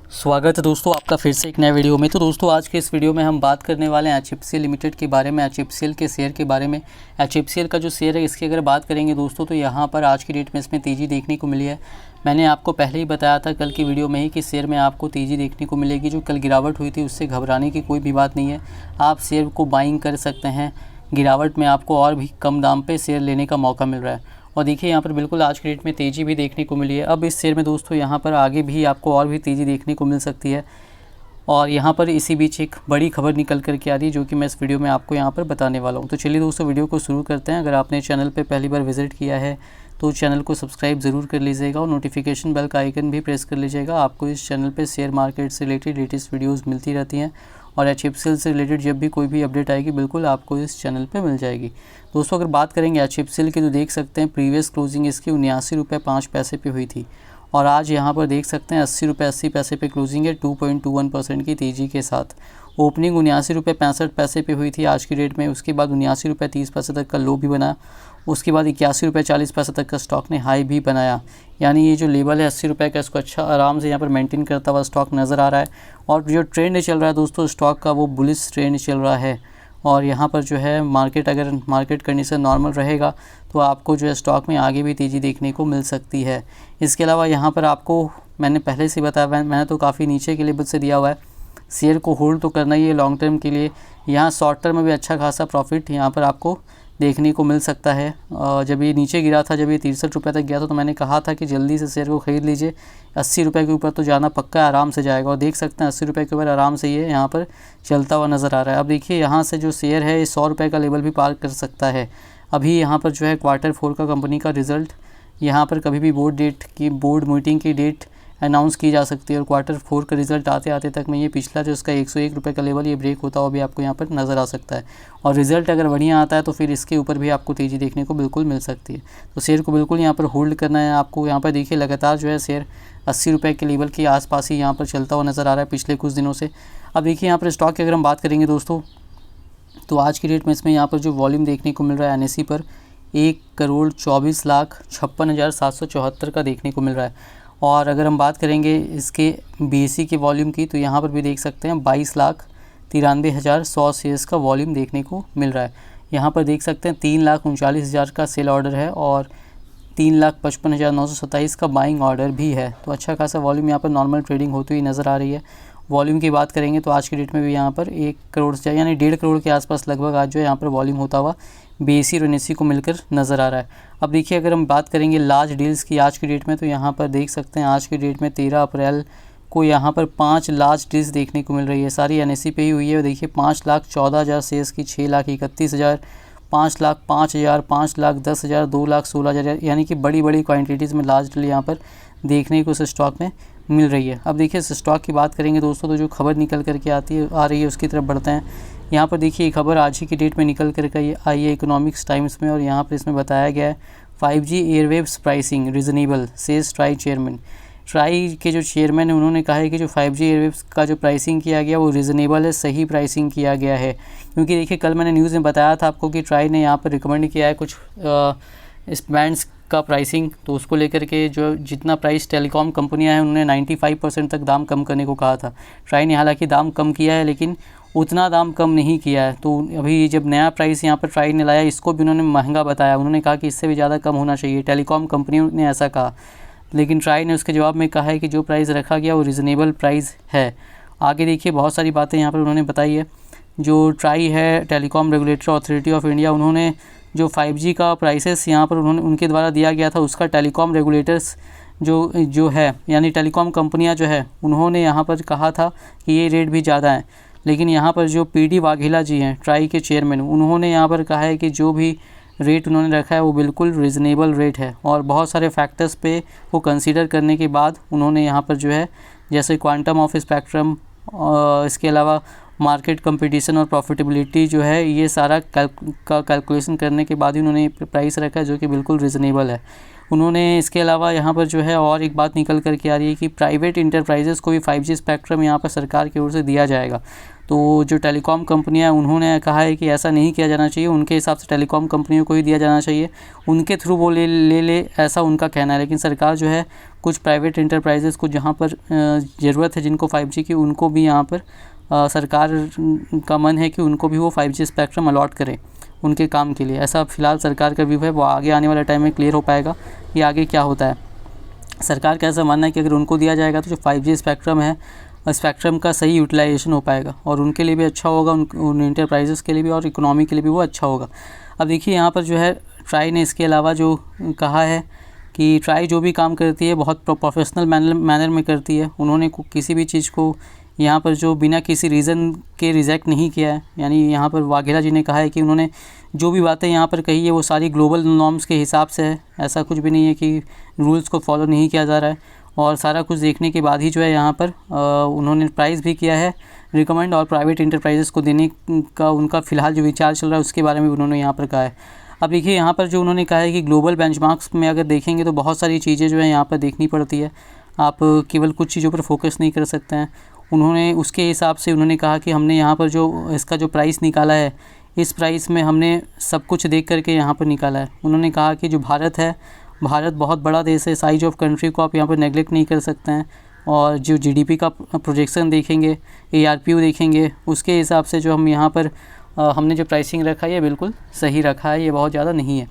स्वागत है दोस्तों आपका फिर से एक नए वीडियो में। तो दोस्तों आज के इस वीडियो में हम बात करने वाले हैं HFCL लिमिटेड के बारे में, HFCL के शेयर के बारे में। HFCL का जो शेयर है इसकी अगर बात करेंगे दोस्तों तो यहाँ पर आज की डेट में इसमें तेज़ी देखने को मिली है। मैंने आपको पहले ही बताया था कल की वीडियो में ही कि शेयर में आपको तेज़ी देखने को मिलेगी। जो कल गिरावट हुई थी उससे घबराने की कोई भी बात नहीं है, आप शेयर को बाइंग कर सकते हैं। गिरावट में आपको और भी कम दाम पर शेयर लेने का मौका मिल रहा है। और देखिए यहाँ पर बिल्कुल आज की डेट में तेज़ी भी देखने को मिली है। अब इस शेयर में दोस्तों यहाँ पर आगे भी आपको और भी तेज़ी देखने को मिल सकती है। और यहाँ पर इसी बीच एक बड़ी खबर निकल कर के आ रही है जो कि मैं इस वीडियो में आपको यहाँ पर बताने वाला हूँ। तो चलिए दोस्तों वीडियो को शुरू करते हैं। अगर आपने चैनल पर पहली बार विजिट किया है तो चैनल को सब्सक्राइब ज़रूर कर लीजिएगा और नोटिफिकेशन बेल का आइकन भी प्रेस कर लीजिएगा। आपको इस चैनल पर शेयर मार्केट से रिलेटेड लेटेस्ट वीडियोज़ मिलती रहती हैं और HFCL से रिलेटेड जब भी कोई भी अपडेट आएगी बिल्कुल आपको इस चैनल पे मिल जाएगी। दोस्तों अगर बात करेंगे HFCL की तो देख सकते हैं प्रीवियस क्लोजिंग इसकी 79 रुपये 5 पैसे पे हुई थी और आज यहाँ पर देख सकते हैं 80 रुपये 80 पैसे पे क्लोजिंग है 2.21% की तेज़ी के साथ। ओपनिंग 79 रुपये 65 पैसे पे हुई थी आज की डेट में, उसके बाद 79 रुपये 30 पैसे तक का लो भी बना, उसके बाद 81 रुपये 40 पैसे तक का स्टॉक ने हाई भी बनाया। यानी ये जो लेवल है 80 रुपये का इसको अच्छा आराम से यहाँ पर मेंटेन करता हुआ स्टॉक नज़र आ रहा है। और जो ट्रेंड चल रहा है दोस्तों स्टॉक का वो बुलिश ट्रेंड चल रहा है। और यहाँ पर जो है अगर मार्केट कंडीशन नॉर्मल रहेगा तो आपको जो है स्टॉक में आगे भी तेज़ी देखने को मिल सकती है। इसके अलावा यहाँ पर आपको मैंने पहले से बताया, मैंने तो काफ़ी नीचे के लेवल से दिया हुआ है। शेयर को होल्ड तो करना ही है लॉन्ग टर्म के लिए। यहाँ शॉर्ट टर्म में भी अच्छा खासा प्रॉफिट यहाँ पर आपको देखने को मिल सकता है। जब ये नीचे गिरा था, जब ये 63 रुपये तक गया था तो मैंने कहा था कि जल्दी से शेयर को ख़रीद लीजिए। 80 रुपये के ऊपर तो जाना पक्का है, आराम से जाएगा। और देख सकते हैं 80 रुपये के ऊपर आराम से ये यहाँ पर चलता हुआ नज़र आ रहा है। अब देखिए यहाँ से जो शेयर है ये 100 रुपये का लेवल भी पार कर सकता है। अभी यहाँ पर जो है Q4 का कंपनी का रिज़ल्ट यहाँ पर कभी भी बोर्ड मीटिंग की डेट अनाउंस की जा सकती है। और Q4 का रिज़ल्ट आते आते तक में ये पिछला जो इसका 101 रुपये का लेवल ये ब्रेक होता हुआ भी आपको यहाँ पर नज़र आ सकता है। और रिज़ल्ट अगर बढ़िया आता है तो फिर इसके ऊपर भी आपको तेज़ी देखने को बिल्कुल मिल सकती है। तो शेयर को बिल्कुल यहाँ पर होल्ड करना है आपको। यहाँ पर देखिए लगातार जो है शेयर 80 रुपये के लेवल के आसपास ही यहाँ पर चलता हुआ नज़र आ रहा है पिछले कुछ दिनों से। अब देखिए यहाँ पर स्टॉक की अगर हम बात करेंगे दोस्तों तो आज की डेट में इसमें यहाँ पर जो वॉल्यूम देखने को मिल रहा है NSE पर 1,24,56,774 का देखने को मिल रहा है। और अगर हम बात करेंगे इसके BSE के वॉल्यूम की तो यहाँ पर भी देख सकते हैं 22,93,100 शेयर्स का वॉल्यूम देखने को मिल रहा है। यहाँ पर देख सकते हैं 3,39,000 का सेल ऑर्डर है और 3,55,927 का बाइंग ऑर्डर भी है। तो अच्छा खासा वॉल्यूम यहाँ पर नॉर्मल ट्रेडिंग होती हुई नज़र आ रही है। वॉल्यूम की बात करेंगे तो आज की डेट में भी यहाँ पर 1 करोड़ से यानी 1.5 करोड़ के आसपास लगभग आज जो है यहाँ पर वॉल्यूम होता हुआ BSE और NSE को मिलकर नज़र आ रहा है। अब देखिए अगर हम बात करेंगे लार्ज डील्स की आज की डेट में तो यहाँ पर देख सकते हैं आज की डेट में 13 अप्रैल को यहाँ पर 5 लार्ज डील्स देखने को मिल रही है। सारी NSE पे ही हुई है। देखिए 5,14,000 शेयर्स की 6,31,000, 5,05,000, 5,10,000, 2,16,000 यानी कि बड़ी क्वांटिटीज़ में लार्ज डील यहाँ पर देखने को इस स्टॉक में मिल रही है। अब देखिए इस स्टॉक की बात करेंगे दोस्तों तो जो खबर निकल करके आ रही है उसकी तरफ बढ़ते हैं। यहाँ पर देखिए खबर आज ही की डेट में निकल करके आई है इकोनॉमिक्स टाइम्स में और यहाँ पर इसमें बताया गया है 5G airwaves pricing reasonable says try chairman. Try के जो चेयरमैन है उन्होंने कहा है कि जो 5G एयरवेव्स का जो प्राइसिंग किया गया वो रीज़नेबल है, सही प्राइसिंग किया गया है। क्योंकि देखिए कल मैंने न्यूज़ में बताया था आपको कि ट्राई ने यहाँ पर रिकमेंड किया है कुछ इस बैंड्स का प्राइसिंग, तो उसको लेकर के जो जितना प्राइस टेलीकॉम कंपनियां हैं उन्होंने 95% तक दाम कम करने को कहा था। ट्राई ने हालांकि दाम कम किया है लेकिन उतना दाम कम नहीं किया है। तो अभी जब नया प्राइस यहाँ पर ट्राई ने लाया इसको भी उन्होंने महंगा बताया। उन्होंने कहा कि इससे भी ज़्यादा कम होना चाहिए, टेलीकॉम कंपनियों ने ऐसा कहा। लेकिन ट्राई ने उसके जवाब में कहा है कि जो प्राइस रखा गया वो रीज़नेबल प्राइस है। आगे देखिए बहुत सारी बातें यहाँ पर उन्होंने बताई है। जो ट्राई है telecom regulatory authority of India, उन्होंने जो 5G का प्राइसेस यहाँ पर उनके द्वारा दिया गया था उसका टेलीकॉम रेगुलेटर्स जो है यानी टेलीकॉम कंपनियां जो है उन्होंने यहाँ पर कहा था कि ये रेट भी ज़्यादा है। लेकिन यहाँ पर जो PD वाघेला जी हैं ट्राई के चेयरमैन, उन्होंने यहाँ पर कहा है कि जो भी रेट उन्होंने रखा है वो बिल्कुल रीज़नेबल रेट है। और बहुत सारे फैक्टर्स पे वो कंसीडर करने के बाद उन्होंने यहाँ पर जो है जैसे क्वांटम ऑफ स्पेक्ट्रम, इसके अलावा मार्केट कंपटीशन और प्रॉफिटेबिलिटी जो है ये सारा कैलकुलेशन करने के बाद ही उन्होंने प्राइस रखा है जो कि बिल्कुल रीज़नेबल है। उन्होंने इसके अलावा यहाँ पर जो है और एक बात निकल कर के आ रही है कि प्राइवेट इंटरप्राइजेज़ को भी 5G स्पेक्ट्रम यहाँ पर सरकार की ओर से दिया जाएगा। तो जो टेलीकॉम कंपनियां उन्होंने कहा है कि ऐसा नहीं किया जाना चाहिए, उनके हिसाब से टेलीकॉम कंपनियों को ही दिया जाना चाहिए, उनके थ्रू वो ले ऐसा उनका कहना है। लेकिन सरकार जो है कुछ प्राइवेट इंटरप्राइजेज़ को जहाँ पर ज़रूरत है जिनको 5G की, उनको भी यहाँ पर सरकार का मन है कि उनको भी वो 5G स्पेक्ट्रम अलॉट करें उनके काम के लिए। ऐसा फ़िलहाल सरकार का व्यू है, वो आगे आने वाले टाइम में क्लियर हो पाएगा कि आगे क्या होता है। सरकार का ऐसा मानना है कि अगर उनको दिया जाएगा तो जो 5G स्पेक्ट्रम है, स्पेक्ट्रम का सही यूटिलाइजेशन हो पाएगा और उनके लिए भी अच्छा होगा, उन इंटरप्राइजेज़ के लिए भी और इकोनॉमी के लिए भी वो अच्छा होगा। अब देखिए यहाँ पर जो है ट्राई ने इसके अलावा जो कहा है कि ट्राई जो भी काम करती है बहुत प्रोफेशनल मैनर में करती है। उन्होंने किसी भी चीज़ को यहाँ पर जो बिना किसी रीज़न के रिजेक्ट नहीं किया है। यानी यहाँ पर वाघेला जी ने कहा है कि उन्होंने जो भी बातें यहाँ पर कही है वो सारी ग्लोबल नॉर्म्स के हिसाब से है, ऐसा कुछ भी नहीं है कि रूल्स को फॉलो नहीं किया जा रहा है। और सारा कुछ देखने के बाद ही जो है यहाँ पर उन्होंने प्राइस भी किया है रिकमेंड, और प्राइवेट इंटरप्राइजेज़ को देने का उनका फ़िलहाल जो विचार चल रहा है उसके बारे में उन्होंने यहाँ पर कहा है। अब देखिए यहाँ पर जो उन्होंने कहा है कि ग्लोबल बेंचमार्क्स में अगर देखेंगे तो बहुत सारी चीज़ें जो है यहाँ पर देखनी पड़ती है, आप केवल कुछ चीज़ों पर फोकस नहीं कर सकते हैं। उन्होंने उसके हिसाब से उन्होंने कहा कि हमने यहाँ पर जो इसका जो प्राइस निकाला है, इस प्राइस में हमने सब कुछ देख करके यहाँ पर निकाला है। उन्होंने कहा कि जो भारत है, भारत बहुत बड़ा देश है, साइज ऑफ कंट्री को आप यहाँ पर नेगलेक्ट नहीं कर सकते हैं। और जो GDP का प्रोजेक्शन देखेंगे, ARPU देखेंगे, उसके हिसाब से जो हम यहाँ पर हमने जो प्राइसिंग रखा है ये बिल्कुल सही रखा है, ये बहुत ज़्यादा नहीं है।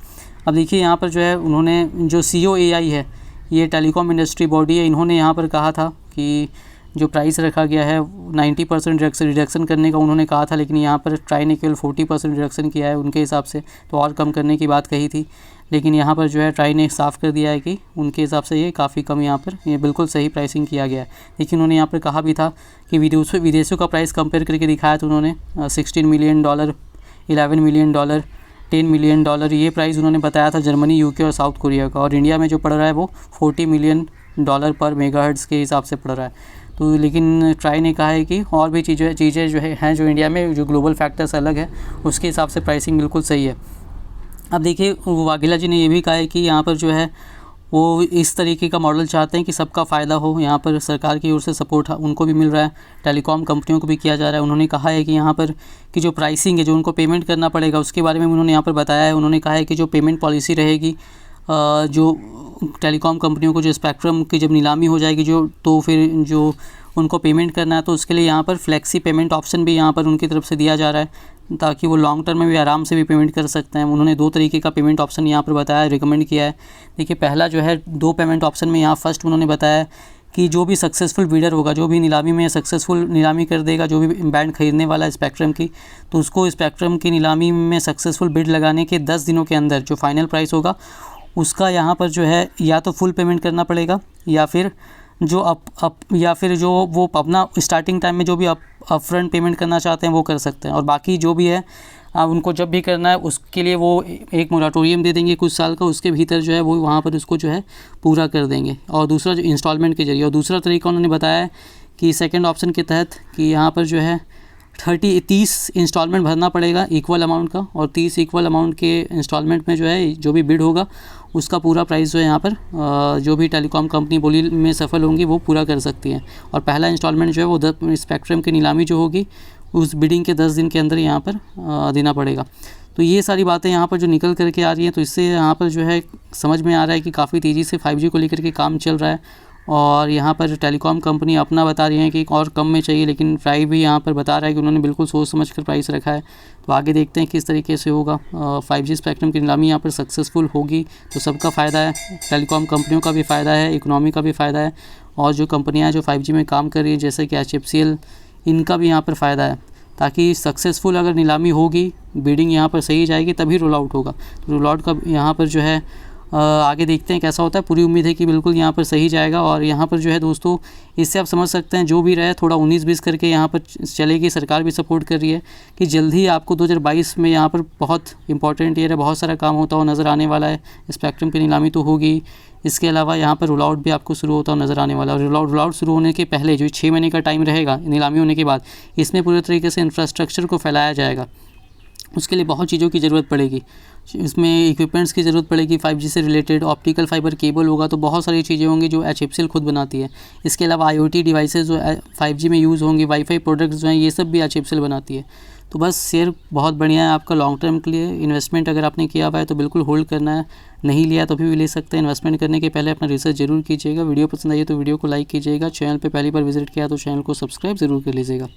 अब देखिए यहाँ पर जो है उन्होंने जो COAI है, ये टेलीकॉम इंडस्ट्री बॉडी है, इन्होंने यहाँ पर कहा था कि जो प्राइस रखा गया है 90% रिडक्शन करने का उन्होंने कहा था, लेकिन यहाँ पर ट्राई ने केवल 40% रिडक्शन किया है उनके हिसाब से, तो और कम करने की बात कही थी। लेकिन यहाँ पर जो है ट्राई ने साफ़ कर दिया है कि उनके हिसाब से ये काफ़ी कम, यहाँ पर ये बिल्कुल सही प्राइसिंग किया गया है। लेकिन उन्होंने यहाँ पर कहा भी था कि विदेशों का प्राइस कंपेयर करके दिखाया, तो उन्होंने $16 मिलियन, $11 मिलियन, $10 मिलियन ये प्राइस उन्होंने बताया था जर्मनी, UK और साउथ कोरिया का। और इंडिया में जो पड़ रहा है वो $40 मिलियन पर मेगाहर्ट्ज़ के हिसाब से पड़ रहा है। तो लेकिन ट्राई ने कहा है कि और भी चीज़ें जो हैं जो इंडिया में जो ग्लोबल फैक्टर्स अलग है, उसके हिसाब से प्राइसिंग बिल्कुल सही है। अब देखिए वाघेला जी ने ये भी कहा है कि यहाँ पर जो है वो इस तरीके का मॉडल चाहते हैं कि सबका फ़ायदा हो। यहाँ पर सरकार की ओर से सपोर्ट उनको भी मिल रहा है, टेलीकॉम कंपनियों को भी किया जा रहा है। उन्होंने कहा है कि यहाँ पर की जो प्राइसिंग है, जो उनको पेमेंट करना पड़ेगा, उसके बारे में उन्होंने यहाँ पर बताया है। उन्होंने कहा है कि जो पेमेंट पॉलिसी रहेगी, जो टेलीकॉम कंपनियों को जो स्पेक्ट्रम की जब नीलामी हो जाएगी तो फिर जो उनको पेमेंट करना है, तो उसके लिए यहाँ पर फ्लेक्सी पेमेंट ऑप्शन भी यहाँ पर उनकी तरफ से दिया जा रहा है, ताकि वो लॉन्ग टर्म में भी आराम से भी पेमेंट कर सकते हैं। उन्होंने 2 तरीके का पेमेंट ऑप्शन यहाँ पर बताया, रिकमेंड किया है। देखिए पहला जो है 2 पेमेंट ऑप्शन में, यहाँ फर्स्ट उन्होंने बताया कि जो भी सक्सेसफुल बिडर होगा, जो भी नीलामी में सक्सेसफुल नीलामी कर देगा, जो भी बैंड खरीदने वाला है स्पेक्ट्रम की, तो उसको स्पेक्ट्रम की नीलामी में सक्सेसफुल बिड लगाने के 10 दिनों के अंदर जो फाइनल प्राइस होगा उसका यहाँ पर जो है या तो फुल पेमेंट करना पड़ेगा, या फिर जो वो अपना स्टार्टिंग टाइम में जो भी अपफ्रंट पेमेंट करना चाहते हैं वो कर सकते हैं। और बाकी जो भी है उनको जब भी करना है उसके लिए वो एक मोराटोरियम दे देंगे कुछ साल का, उसके भीतर जो है वो वहाँ पर उसको जो है पूरा कर देंगे। और दूसरा जो इंस्टॉलमेंट के जरिए, और दूसरा तरीका उन्होंने बताया है कि सेकंड ऑप्शन के तहत कि यहाँ पर जो है 30 इंस्टॉलमेंट भरना पड़ेगा इक्वल अमाउंट का, और 30 इक्वल अमाउंट के इंस्टॉलमेंट में जो है जो भी बिड होगा उसका पूरा प्राइस जो है यहाँ पर जो भी टेलीकॉम कंपनी बोली में सफल होंगी वो पूरा कर सकती हैं। और पहला इंस्टॉलमेंट जो है वो स्पेक्ट्रम की नीलामी जो होगी उस बिडिंग के 10 दिन के अंदर यहाँ पर देना पड़ेगा। तो ये सारी बातें यहाँ पर जो निकल करके आ रही हैं, तो इससे यहाँ पर जो है समझ में आ रहा है कि काफ़ी तेज़ी से 5G को लेकर के काम चल रहा है। और यहाँ पर टेलीकॉम कंपनी अपना बता रही है कि और कम में चाहिए, लेकिन ट्राई भी यहाँ पर बता रहा है कि उन्होंने बिल्कुल सोच समझ कर प्राइस रखा है। तो आगे देखते हैं किस तरीके से होगा। 5G स्पेक्ट्रम की नीलामी यहाँ पर सक्सेसफुल होगी तो सबका फ़ायदा है, टेलीकॉम कंपनियों का भी फ़ायदा है, इकोनॉमी का भी फ़ायदा है, और जो कंपनियाँ जो 5G में काम कर रही है जैसे कि HFCL, इनका भी यहाँ पर फ़ायदा है। ताकि सक्सेसफुल अगर नीलामी होगी, बिडिंग यहाँ पर सही जाएगी, तभी रोल आउट होगा। तो रोल आउट का यहाँ पर जो है आगे देखते हैं कैसा होता है। पूरी उम्मीद है कि बिल्कुल यहाँ पर सही जाएगा। और यहाँ पर जो है दोस्तों, इससे आप समझ सकते हैं जो भी रहे थोड़ा 19-20 करके यहाँ पर चलेगी। सरकार भी सपोर्ट कर रही है कि जल्द ही आपको 2022 में यहाँ पर बहुत इंपॉर्टेंट ईयर है, बहुत सारा काम होता हुआ नज़र आने वाला है। स्पेक्ट्रम की नीलामी तो होगी, इसके अलावा यहाँ पर रोल आउट भी आपको शुरू होता हुआ नज़र आने वाला है। रोल आउट शुरू होने के पहले जो 6 महीने का टाइम रहेगा नीलामी होने के बाद, इसमें पूरे तरीके से इंफ्रास्ट्रक्चर को फैलाया जाएगा। उसके लिए बहुत चीज़ों की ज़रूरत पड़ेगी। इसमें इक्विपमेंट्स की ज़रूरत पड़ेगी 5G से रिलेटेड, ऑप्टिकल फाइबर केबल होगा, तो बहुत सारी चीज़ें होंगी जो HFCL खुद बनाती है। इसके अलावा IoT डिवाइसेस जो 5G में यूज़ होंगे, वाईफाई प्रोडक्ट्स जो हैं ये सब भी HFCL बनाती है। तो बस शेयर बहुत बढ़िया है आपका लॉन्ग टर्म के लिए। इन्वेस्टमेंट अगर आपने किया हुआ है तो बिल्कुल होल्ड करना है, नहीं लिया तो भी ले सकते हैं। इन्वेस्टमेंट करने के पहले अपना रिसर्च जरूर कीजिएगा। वीडियो पसंद आई तो वीडियो को लाइक कीजिएगा। चैनल पे पहली बार विजिट किया तो चैनल को सब्सक्राइब ज़रूर कर लीजिएगा।